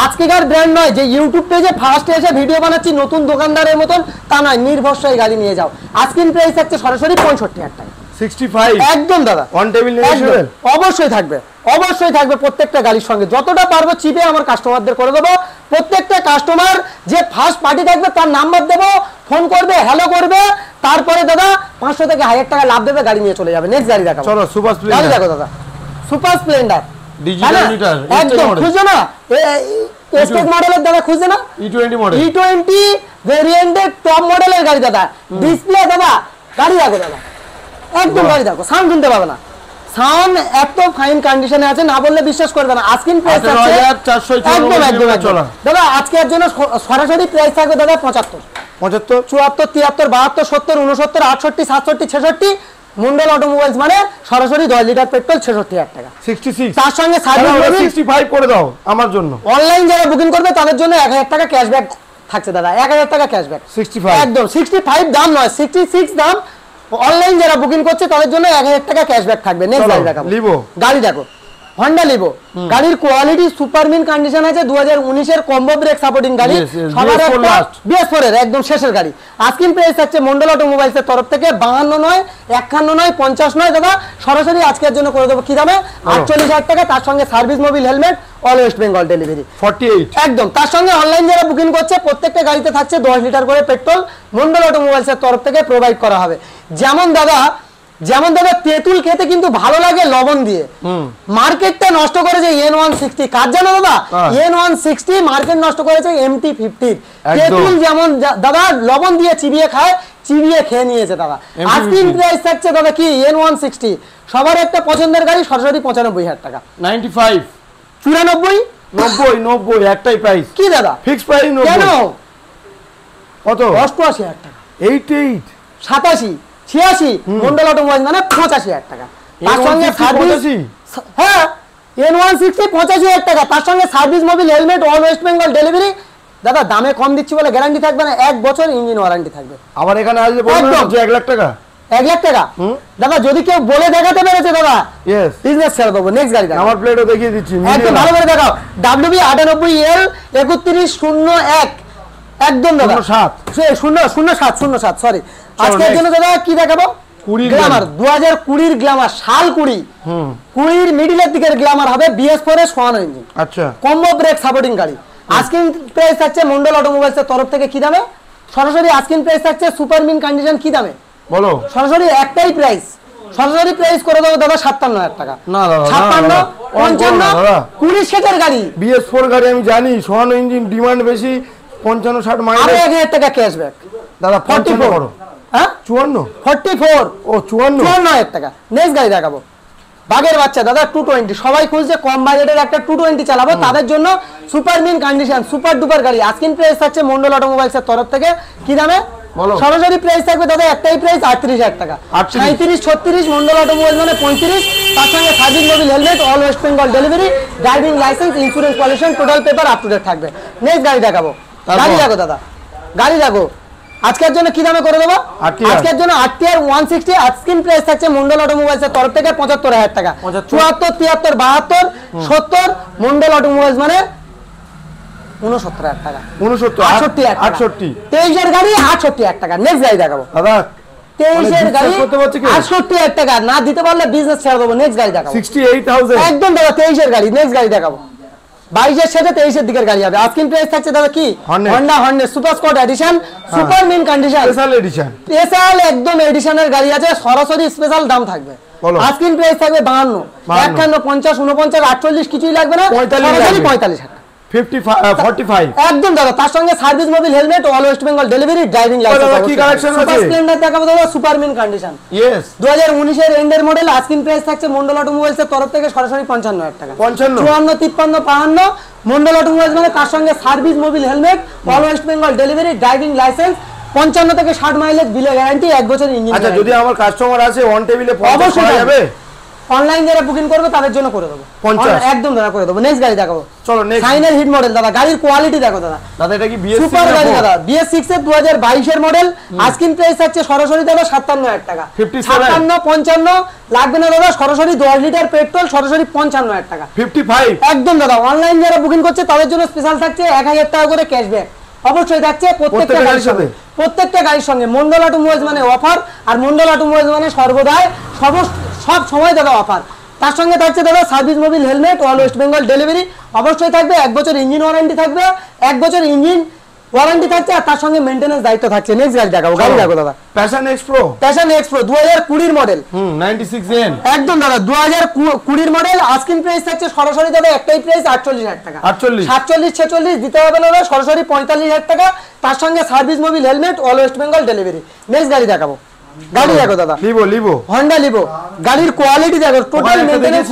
S1: আজকেকার ব্র্যান্ড নয় যে ইউটিউব পেজে ফার্স্টে এসে ভিডিও বানাচ্ছি নতুন দোকানদারের মতন, তা নয়। নির্ভরশীল গাড়ি নিয়ে যাও। আজকের প্রাইস থাকছে সরাসরি 65000 টাকা।
S2: 65
S1: একদম দাদা,
S2: অন টেবিল নেগোশিয়েবল
S1: অবশ্যই থাকবে, অবশ্যই থাকবে। প্রত্যেকটা গাড়ির সঙ্গে যতটা পারবো চিপে আমার কাস্টমারদের করে দেবো। প্রত্যেকটা কাস্টমার যে ফার্স্ট পার্টি থাকবে তার নাম্বার দেবো, ফোন করবে, হ্যালো করবে, তারপরে দাদা 500 থেকে 1000 টাকা লাভ দেবে, গাড়ি নিয়ে চলে যাবে। নেক্সট গাড়ি দেখাবো। চলো সুপার স্প্লেন্ডার গাড়ি দেখো দাদা, সুপার স্প্লেন্ডার ডিজিটাল মিটার একদম খুঁজো না, স্টেক মডেলের দাদা খুঁজে না, E20 ভেরিয়েন্টের টপ মডেলের গাড়ি দাদা। ডিসপ্লে দাদা, গাড়ি দেখো দাদা, একদম গাড়ি দেখো, সাউন্ড শুনতে পাবে না, সাউন্ড এত ফাইন কন্ডিশনে আছে না বললে বিশ্বাস করবে না। আজকের প্রাইস আছে 18400 একদম দাদা। আজকের জন্য সরাসরি প্রাইস থাকবে দাদা 75, 74, 74, 73, 72, 70, 69, 68, 67, 66। মন্ডল অটোমোবাইলস মানে সরাসরি 10 লিটার পেট্রোল 66000 টাকা। 66 তার সঙ্গে সার্ভিস 65 করে দাও আমার জন্য। অনলাইন যারা বুকিং করবে তাদের জন্য 1000 টাকা ক্যাশব্যাক থাকছে দাদা, 1000 টাকা ক্যাশব্যাক। 65 একদম 65 দাম নয়, 66 দাম। অনলাইন যারা বুকিং করছে তাদের জন্য 1000 টাকা ক্যাশব্যাক থাকবে। নেক্সট গাড়ি দেখাবো, লিভো গাড়ি দেখো, হন্ডা লিভো গাড়ির কোয়ালিটি সুপার মিন কন্ডিশন আছে 2019 এর কম্বো ব্রেক সাপোর্টিং গাড়ি সবার একটা BS4 এর একদম শেষের গাড়ি আস্কিং প্রাইস আছে মন্ডল অটোমোবাইলস এর তরফ থেকে 52 নয় 51 নয় 50 নয় দাদা সরাসরি আজকের জন্য করে দেব কি দামে 48000 টাকা তার সঙ্গে service Mobil helmet all West Bengal delivery
S2: 48
S1: একদম তার সঙ্গে অনলাইন যারা বুকিং করছে প্রত্যেকটা গাড়িতে থাকছে 10 লিটার করে পেট্রোল মন্ডল অটোমোবাইলস এর তরফ থেকে প্রোভাইড করা হবে যেমন দাদা তেঁতুল খেতে কিন্তু ভালো লাগে লবণ দিয়ে মার্কেটটা নষ্ট করেছে N160 কাজ জানো দাদা N160 মার্কেট নষ্ট করেছে MT50 তেঁতুল যেমন দাদা লবণ দিয়ে চিবিয়ে খায় চিবিয়ে খেয়ে নিয়েছে দাদা আস্কিং প্রাইস থাকছে দাদা কি N160 সবার একটা পছন্দের গাড়ি সরাসরি 95000 টাকা
S2: 95
S1: 94
S2: 90 একটাই প্রাইস
S1: কি দাদা
S2: ফিক্স প্রাইস 90
S1: কেন
S2: কত
S1: 88000 টাকা
S2: 88
S1: 87 86 মন্ডল অটোমোবাইল মানে 85000 টাকা তার সঙ্গে সার্ভিস হ্যাঁ N160 85000 টাকা তার সঙ্গে service Mobil helmet all West Bengal delivery দাদা দামে কম দিচ্ছি বলে গ্যারান্টি থাকবে না 1 বছর ইঞ্জিন ওয়ারেন্টি থাকবে
S2: আবার এখানে আসলে বলবেন যে 1 লাখ টাকা
S1: 1 লাখ টাকা দাদা যদি কেউ বলে দেখাতে পেরেছে দাদা
S2: यस
S1: বিজনেস ছেড়ে দেবো নেক্সট গাড়ি
S2: নাম্বার প্লেটও দেখিয়ে দিচ্ছি
S1: একদম ভালো করে দেখাও WB 98L 3101 একদম দাদা 07 সরি আজকের জন্য দাদা কি দেখাবো
S2: 20
S1: গ্ল্যামার 2020 এর গ্ল্যামার সাল 20 20 এর মিডলের দিকের গ্ল্যামার হবে BS4 এর সোয়ানো ইঞ্জিন
S2: আচ্ছা
S1: কম্বো ব্রেক সাপোর্টিং গাড়ি আস্কিং প্রাইস থাকছে মন্ডল অটোমোবাইলস এর তরফ থেকে কি দামে সরাসরি আস্কিং প্রাইস থাকছে সুপার মিন কন্ডিশন কি দামে
S2: বলো
S1: সরাসরি একটাই প্রাইস সরাসরি প্রাইস করে দেবো দাদা 57000 টাকা
S2: না দাদা
S1: 56 55 20 সেটের গাড়ি
S2: BS4 গাড়ি আমি জানি সোয়ানো ইঞ্জিন ডিমান্ড বেশি 55 60 মাইলেজ
S1: আরো 1000 টাকা ক্যাশব্যাক
S2: দাদা 44 করো
S1: হ্যাঁ
S2: 54
S1: 44
S2: ও
S1: 54000 টাকা নেক্সট গাড়ি দেখাবো বাগের বাচ্চা দাদা 220 সবাই খুঁজছে কম বাজেটের একটা 220 চালাবো তাদের জন্য super mint condition super duper গাড়ি আস্কিং প্রাইস থাকছে মন্ডল অটোমোবাইলস এর তরফ থেকে কি দামে সরাসরি প্রাইস থাকবে দাদা একটাই প্রাইস 38000 টাকা 37 36 মন্ডল অটোমোবাইল মানে 35 তার সঙ্গে service Mobil helmet all West Bengal delivery driving licence insurance pollution total paper up to date থাকবে নেক্সট গাড়ি দেখাবো গাড়ি দেখো দাদা গাড়ি দেখো আজকের জন্য কি দামে করে দেবো আজকের জন্য RTR 160 আস্কিং প্রাইস থাকছে মন্ডল অটোমোবাইলস এর তরফ থেকে 75000 টাকা 74 73 72 70 মন্ডল অটোমোবাইলস মানে 69000 টাকা
S2: 69 68
S1: 23 এর গাড়ি 68000 টাকা নেক্সট গাড়ি দেখাবো
S2: দাদা
S1: 23 এর গাড়ি 68000 টাকা না দিতে পারলে বিজনেস ছেড়ে দেবো নেক্সট গাড়ি দেখাবো
S2: 68000
S1: একদম দাদা 23 এর গাড়ি নেক্সট গাড়ি দেখাবো 22 এর সাথে 23 এর দিকের গাড়ি হবে আস্কিং প্রাইস থাকছে দাদা কি Honda super spot edition super mint condition special একদম এডিশনের গাড়ি আছে সরাসরি স্পেশাল দাম থাকবে আস্কিং প্রাইস থাকবে 52 51 50 49 48 কিছুই লাগবে না সরাসরি 45000
S2: 45
S1: একদম দাদা তার সঙ্গে service Mobil helmet all West Bengal delivery driving licence
S2: কি কালেকশন আছে
S1: স্প্লেন্ডার দেখাবো দাদা সুপার মিন কন্ডিশন
S2: यस
S1: 2019 এর এন্ডের মডেল আস্কিং প্রাইস থাকছে মন্ডল অটোমোবাইলস এর তরফ থেকে সরাসরি 55000 টাকা
S2: 55
S1: 54 53 52 মন্ডল অটোমোবাইলস মানে তার সঙ্গে service Mobil helmet all West Bengal delivery driving licence 55 থেকে 60 মাইলেজ বিলে গ্যারান্টি 1 বছর ইঞ্জিন
S2: আচ্ছা যদি আমার কাস্টমার আছে অন টেবিলে 50 করা যাবে
S1: অনলাইন যারা বুকিং করবে তাদের জন্য করে দেবো
S2: 50
S1: একদম দাদা করে দেবো নেক্সট গাড়ি দেখাবো
S2: চলো নেক্সট
S1: সাইনের হিট মডেল দাদা গাড়ির কোয়ালিটি দেখো দাদা
S2: এটা কি BS6
S1: সুপার গাড়ি দাদা BS6 এর 2022 এর মডেল আস্কিং প্রাইস আছে সরাসরি দাদা 57000 টাকা 57 55 লাগবে না দাদা সরাসরি 10 লিটার পেট্রোল সরাসরি 55000 টাকা
S2: 55
S1: একদম দাদা অনলাইন যারা বুকিং করছে তাদের জন্য স্পেশাল থাকছে 1000 টাকা করে ক্যাশব্যাক অবশ্যই থাকছে প্রত্যেকটা গাড়ির সঙ্গে মন্ডল অটোমোবাইলস মানে অফার আর মন্ডল অটোমোবাইলস মানে সর্বদাই সব সময় দাদা অফার তার সঙ্গে থাকছে দাদা service Mobil helmet all West Bengal delivery অবশ্যই থাকবে 1 বছর ইঞ্জিন ওয়ারেন্টি থাকবে 1 বছর ইঞ্জিন ওয়ারেন্টি থাকছে আর তার সঙ্গে মেইনটেনেন্স দায়িত্ব থাকছে নেক্সট গাড়ি দেখাবো গাড়ি দেখো দাদা
S2: প্যাশন এক্সপ্রো
S1: 2020 এর মডেল
S2: 96N
S1: একদম দাদা 2020 এর মডেল আস্কিং প্রাইস থাকছে সরাসরি দাদা একটাই প্রাইস 48000 টাকা 47 46 দিতে হবে না সরাসরি 45000 টাকা তার সঙ্গে service Mobil helmet all West Bengal delivery next গাড়ি দেখাবো গাড়ি দেখো দাদা
S2: লিভো
S1: Honda লিভো গাড়ির কোয়ালিটি দেখো টোটাল মেইনটেনেন্স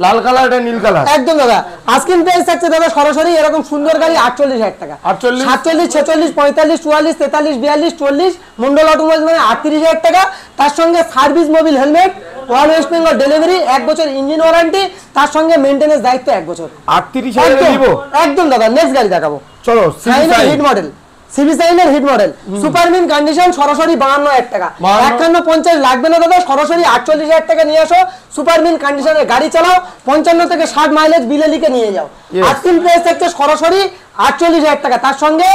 S2: লাল কালার এটা নীল কালার
S1: একদম দাদা আস্কিং প্রাইস থাকছে দাদা সরাসরি এরকম সুন্দর গাড়ি 48000 টাকা 47 46 45 44 43 42 40 মন্ডল অটোমোবাইলস মানে 38000 টাকা তার সঙ্গে service Mobil helmet all West Bengal delivery 1 বছর ইঞ্জিন ওয়ারেন্টি তার সঙ্গে মেইনটেনেন্স দায়িত্ব 1 বছর
S2: 38000 লিভো
S1: একদম দাদা নেক্সট গাড়ি দেখাবো
S2: চলো
S1: সাইনের হিট মডেল সিবি সাইনের hit model super mint condition সরাসরি 52000 টাকা 5150 লাগবে না দাদা সরাসরি 48000 টাকা নিয়ে আসো সুপার মিন কন্ডিশনের গাড়ি চালাও 55 থেকে 60 মাইলেজ বিলে লিখে নিয়ে যাও আজকের প্রাইস থাকছে সরাসরি 48000 টাকা তার সঙ্গে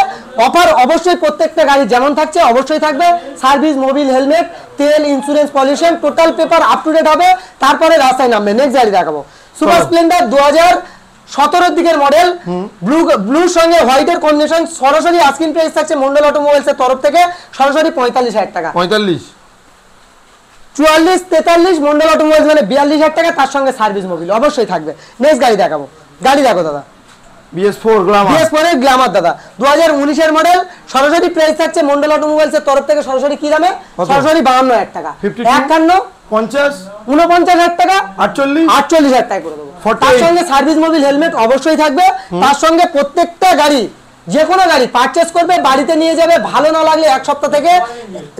S1: অফার অবশ্যই প্রত্যেকটা গাড়ি যেমন থাকছে অবশ্যই থাকবে সার্ভিস মোবিল হেলমেট তেল insurance pollution total paper up to date হবে তারপরে রাস্তায় নামবে নেক্সট গাড়ি দেখাবো সুপার স্প্লেন্ডার 2017 দিকের মডেল ব্লুর সঙ্গে হোয়াইটের কম্বিনেশন সরাসরি আজকের প্রাইস থাকছে মন্ডল অটোমোবাইলস এর তরফ থেকে সরাসরি 45000 টাকা
S2: 45
S1: 44 43 মন্ডল অটোমোবাইলস মানে 42000 টাকা তার সঙ্গে সার্ভিস মোবিল অবশ্যই থাকবে নেক্সট গাড়ি দেখাবো গাড়ি দেখো দাদা
S2: BS4 গ্ল্যামার
S1: BS4 এর গ্ল্যামার দাদা 2019 এর মডেল সরাসরি প্রাইস থাকছে মন্ডল অটোমোবাইলস এর তরফ থেকে সরাসরি কি দামে সরাসরি 52000 টাকা 51
S2: 50
S1: 49000 টাকা
S2: 48000
S1: টাকা করে দেবো তার সঙ্গে সার্ভিস মোবিল হেলমেট অবশ্যই থাকবে তার সঙ্গে প্রত্যেকটা গাড়ি যে কোনো গাড়ি পারচেজ করবে বাড়িতে নিয়ে যাবে ভালো না লাগলে এক সপ্তাহ থেকে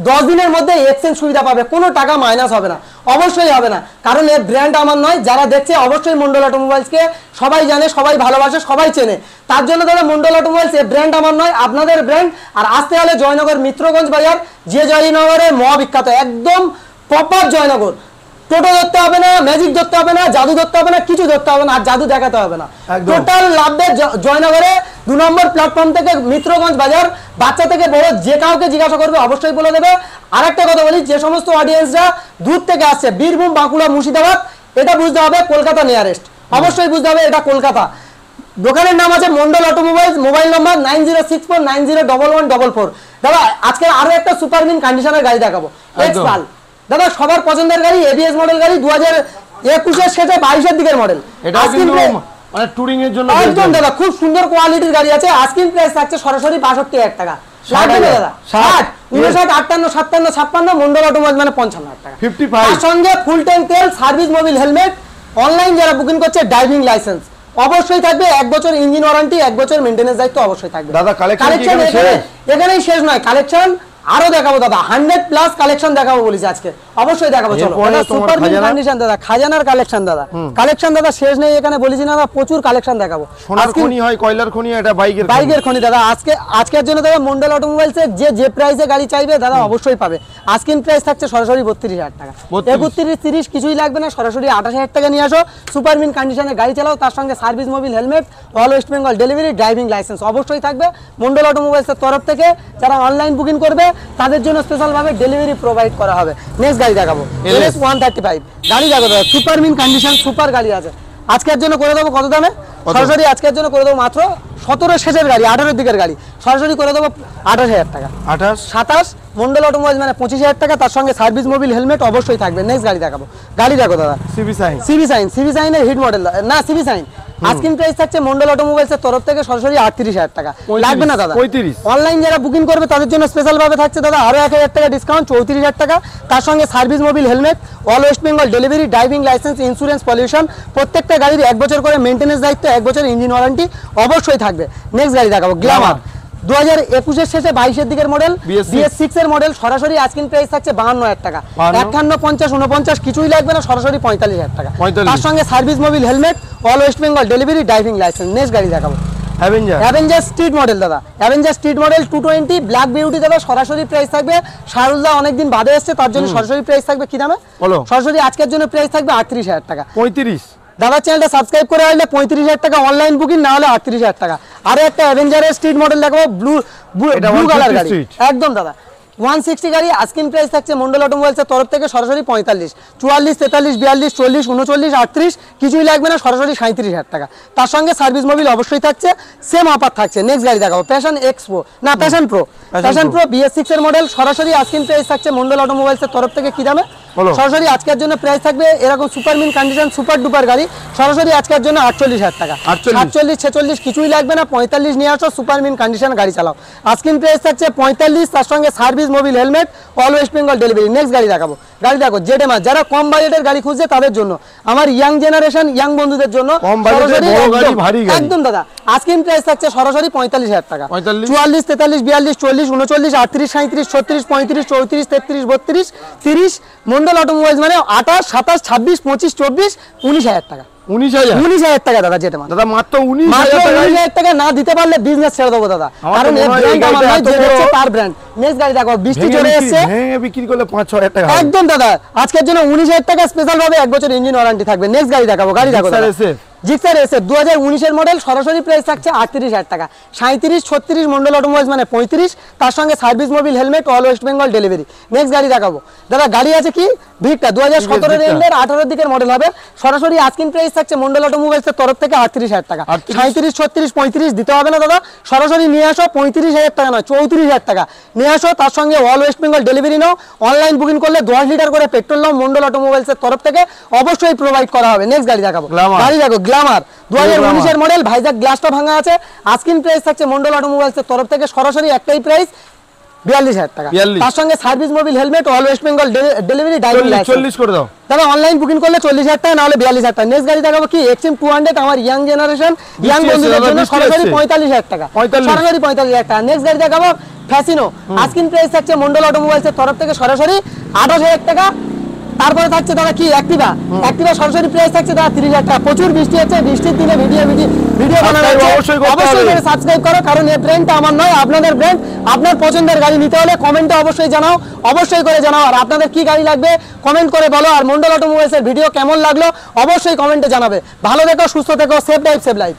S1: 10 দিনের মধ্যে এক্সচেঞ্জ সুবিধা পাবে কোনো টাকা মাইনাস হবে না অবশ্যই হবে না কারণ এর ব্র্যান্ড আমার নয় যারা দেখছে অবশ্যই মন্ডল অটোমোবাইলসকে সবাই জানে সবাই ভালোবাসে সবাই চেনে তার জন্য দাদা মন্ডল অটোমোবাইলস এর ব্র্যান্ড আমার নয় আপনাদের ব্র্যান্ড আর আসতে হলে জয়নগর মিত্রগঞ্জ বাজার যে জয়নগরের মহাবিখ্যাত একদম প্রপার জয়নগর টোটো ধরতে হবে না ম্যাজিক ধরতে হবে না জাদু ধরতে হবে না কিছু ধরতে হবে না আর জাদু দেখাতে হবে না টোটাল লাভদের জয়নগরে 2 নম্বর প্ল্যাটফর্ম থেকে মিত্রগঞ্জ বাজার বাচ্চা থেকে বড় যে কাউকে জিজ্ঞাসা করবে অবশ্যই বলে দেবে আরেকটা কথা বলি যে সমস্ত অডিয়েন্সরা দূর থেকে আসছে বীরভূম বাঁকুড়া মুর্শিদাবাদ এটা বুঝতে হবে কলকাতা নিয়ারেস্ট অবশ্যই বুঝতে হবে এটা কলকাতা দোকানের নাম আছে মন্ডল অটোমোবাইলস মোবাইল নাম্বার 9064901144 দাদা আজকে আরো একটা সুপার মিন কন্ডিশনের গাড়ি দেখাবো এক্সপাল দাদা সবার পছন্দের গাড়ি এবিএস মডেল গাড়ি 2021 এর শেষে 22 এর দিকের মডেল
S2: এটা কিন্তু মানে টুরিং এর জন্য
S1: একদম দাদা খুব সুন্দর কোয়ালিটির গাড়ি আছে আজকের প্রাইস থাকছে সরাসরি 62000 টাকা লাগবে দাদা 60 59 58 57 56 মন্ডল অটোমোবাইলস মানে 55000 টাকা
S2: 55
S1: তার সঙ্গে ফুল ট্যাঙ্ক তেল সার্ভিস মোবিল হেলমেট অনলাইন যারা বুকিং করছে ড্রাইভিং লাইসেন্স অবশ্যই থাকবে 1 বছর ইঞ্জিন ওয়ারেন্টি 1 বছর মেইনটেনেন্স দায়িত্ব অবশ্যই থাকবে
S2: দাদা কালেকশন
S1: এখানেই শেষ নয় কালেকশন আরো দেখাবো দাদা 100 প্লাস কালেকশন দেখাবো বলেছি আজকে অবশ্যই দেখাবো চলো দাদা সুপার মিন কন্ডিশন দাদা খাজানার কালেকশন দাদা শেষ নেই এখানে বলেছি না দাদা প্রচুর কালেকশন দেখাবো
S2: সোনার খনি হয় কয়লার খনি এটা বাইকের খনি
S1: দাদা আজকের জন্য দাদা মন্ডল অটোমোবাইলস এর যে প্রাইসে গাড়ি চাইবে দাদা অবশ্যই পাবে আজকের প্রাইস থাকছে সরাসরি 32000 টাকা 31 30 কিছুই লাগবে না সরাসরি 28000 টাকা নিয়ে আসো সুপার মিন কন্ডিশনে গাড়ি চালাও তার সঙ্গে service Mobil helmet all West Bengal delivery driving licence অবশ্যই থাকবে মন্ডল অটোমোবাইলস এর তরফ থেকে যারা অনলাইন বুকিং করবে তাদের জন্য স্পেশাল ভাবে ডেলিভারি প্রোভাইড করা হবে নেক্সট গাড়ি দেখাবো LS 135 গাড়ি দেখো দাদা সুপার মিন কন্ডিশন সুপার গাড়ি আছে আজকের জন্য করে দেবো কত দামে সরাসরি আজকের জন্য করে দেবো মাত্র 17 শেষের গাড়ি 18 দিকের গাড়ি সরাসরি করে দেবো 28000 টাকা 27 মন্ডল অটোমোবাইলস মানে 25000 টাকা তার সঙ্গে সার্ভিস মোবিল হেলমেট অবশ্যই থাকবে নেক্সট গাড়ি দেখাবো গাড়ি দেখো দাদা সিবি সাইনের হিট মডেল না সিবি সাইন আজকের প্রাইস থাকছে মন্ডল অটোমোবাইলস এর তরফ থেকে সরাসরি 38000 টাকা লাগবে না দাদা
S2: 35
S1: অনলাইন যারা বুকিং করবে তাদের জন্য স্পেশাল ভাবে থাকছে দাদা আরো 1000 টাকা ডিসকাউন্ট 34000 টাকা তার সঙ্গে service Mobil helmet all West Bengal delivery driving licence insurance pollution প্রত্যেকটা গাড়ির 1 বছর করে মেইনটেনেন্স দায়িত্ব 1 বছর ইঞ্জিন ওয়ারেন্টি অবশ্যই থাকবে নেক্সট গাড়ি দেখাবো গ্ল্যামার 2021 এর শেষে 22 এর দিকের মডেল BS6 এর মডেল সরাসরি আজকের প্রাইস থাকছে 52000 টাকা 51 50 49 কিছুই লাগবে না সরাসরি 45000 টাকা তার সঙ্গে service Mobil helmet all West Bengal delivery driving licence next গাড়ি দেখাবো অ্যাভেঞ্জার স্ট্রিট মডেল দাদা Avenger street model 220 black beauty দাদা সরাসরি প্রাইস থাকবে শারুলদা অনেকদিন বাদে আসছে তার জন্য সরাসরি প্রাইস থাকবে কি দামে সরাসরি আজকের জন্য প্রাইস থাকবে 38000 টাকা
S2: 35
S1: দাদা চ্যানেলটা সাবস্ক্রাইব করে আসলে 35000 টাকা অনলাইন বুকিং না হলে 38000 টাকা আরে একটা অ্যাভেঞ্জারের স্ট্রিট মডেল দেখাবো ব্লু কালার গাড়ি একদম দাদা 160 গাড়ি আজকিন প্রাইস থাকছে মন্ডল অটোমোবাইলস এর তরফ থেকে সরাসরি 45 44 43 42 40 39 38 কিছুই লাগবে না সরাসরি 37000 টাকা তার সঙ্গে সার্ভিস মোবিল অবশ্যই থাকছে সেম অফার থাকছে নেক্সট গাড়ি দেখাবো প্যাশন এক্সপো না প্যাশন প্রো BS6 এর মডেল সরাসরি আজকিন প্রাইস থাকছে মন্ডল অটোমোবাইলস এর তরফ থেকে কি দামে সরাসরি আজকের জন্য প্রাইস থাকবে এরকম super mint condition super duper গাড়ি সরাসরি আজকের জন্য 48000 টাকা 48 46 কিছুই লাগবে না 45 নিয়ে আসো সুপার মিন কন্ডিশন গাড়ি চালাও আজকিন প্রাইস থাকছে 45 তার সঙ্গে service Mobil helmet all West Bengal delivery next গাড়ি দেখাবো গাড়ি দেখো জেডএমআর, যারা কম বাজেটের গাড়ি খুঁজছে তাদের জন্য, আমার ইয়াং জেনারেশন ইয়াং বন্ধুদের জন্য
S2: কম বাজেটের বড় গাড়ি, ভারী গাড়ি
S1: একদম দাদা আস্কিং প্রাইস থাকছে সরাসরি 45,000 টাকা।
S2: 45,
S1: 44, 43, 42, 40, 39, 38, 37, 36, 35, 34, 33, 32, 30 মন্ডল অটোমোবাইলস মানে 28, 27, 26, 25, 24, 19,000 টাকা।
S2: 19,000
S1: টাকা দাদা যেটা
S2: দাদা মাত্র
S1: মাত্র
S2: 19,000 টাকা।
S1: 19,000 টাকা না দিতে পারলে বিজনেস ছেড়ে দেবো দাদা, কারণ এই ব্র্যান্ড আমার নয়, যে হচ্ছে তার ব্র্যান্ড। নেক্সট গাড়ি দেখো, বৃষ্টি চলে এসেছে,
S2: ভেঙে বিক্রি করলে 5-6,000 টাকা হবে।
S1: একদম দাদা আজকের জন্য 19,000 টাকা স্পেশাল ভাবে 1 বছর ইঞ্জিন ওয়ারেন্টি থাকবে। নেক্সট গাড়ি দেখাবো, গাড়ি দেখো দাদা, জিক্সার এসএফ 2019 এর মডেল, সরাসরি প্রাইস থাকছে 38,000 টাকা। 37, 36 মন্ডল অটোমোবাইলস মানে 35, তার সঙ্গে service Mobil helmet, all West Bengal delivery. Next গাড়ি দেখাবো দাদা, গাড়ি আছে কি ভিক্টা 2017 এর 18 দিকের মডেল হবে, সরাসরি আস্কিং প্রাইস থাকছে মন্ডল অটোমোবাইলস এর তরফ থেকে 38,000 টাকা। 37, 36, 35 দিতে হবে না দাদা, সরাসরি নিয়ে আসো, 35,000 টাকা নয় 34,000 টাকা নিয়ে আসো, তার সঙ্গে অল ওয়েস্ট বেঙ্গল ডেলিভারি নাও, অনলাইন বুকিং করলে 10 লিটার করে পেট্রোল নাও, মন্ডল অটোমোবাইলস এর তরফ থেকে অবশ্যই প্রোভাইড করা হবে। নেক্সট গাড়ি দেখাবো, গাড়ি দেখো গ্ল্যামার 2019 এর মডেল, ভাইজাক গ্লাসটা ভাঙা আছে, আস্কিং প্রাইস থাকছে মন্ডল অটোমোবাইলস এর তরফ থেকে সরাসরি একটাই প্রাইস 42,000 টাকা, তার সঙ্গে service Mobil helmet, all West Bengal delivery, driving licence.
S2: 40 করে দাও
S1: দাদা, অনলাইন বুকিং করলে 40,000 টাকা, না হলে 42,000 টাকা। নেক্সট গাড়ি দেখাবো কি এক্সএম 200, আমার ইয়াং জেনারেশন ইয়াং বন্ধুদের জন্য সরাসরি 45,000 টাকা, সরাসরি 45,000 টাকা। নেক্সট গাড়ি দেখাবো ফ্যাসিনো, আস্কিং প্রাইস থাকছে মন্ডল অটোমোবাইলস এর তরফ থেকে সরাসরি 28,000 টাকা। তারপরে থাকছে দাদা কি অ্যাক্টিভা সরাসরি প্রাইস থাকছে দাদা 30,000 টাকা। প্রচুর বৃষ্টি হচ্ছে, বৃষ্টির দিনে ভিডিও বানানো
S2: অবশ্যই
S1: সাবস্ক্রাইব করো, কারণ এই ব্র্যান্ডটা আমার নয়, আপনাদের ব্র্যান্ড। আপনার পছন্দের গাড়ি নিতে হলে কমেন্টে অবশ্যই জানাও, অবশ্যই করে জানাও, আর আপনাদের কি গাড়ি লাগবে কমেন্ট করে বলো, আর মন্ডল অটোমোবাইলস এর ভিডিও কেমন লাগলো অবশ্যই কমেন্টে জানাবে। ভালো থেকো, সুস্থ থেকো, সেফ ড্রাইভ সেভ লাইফ।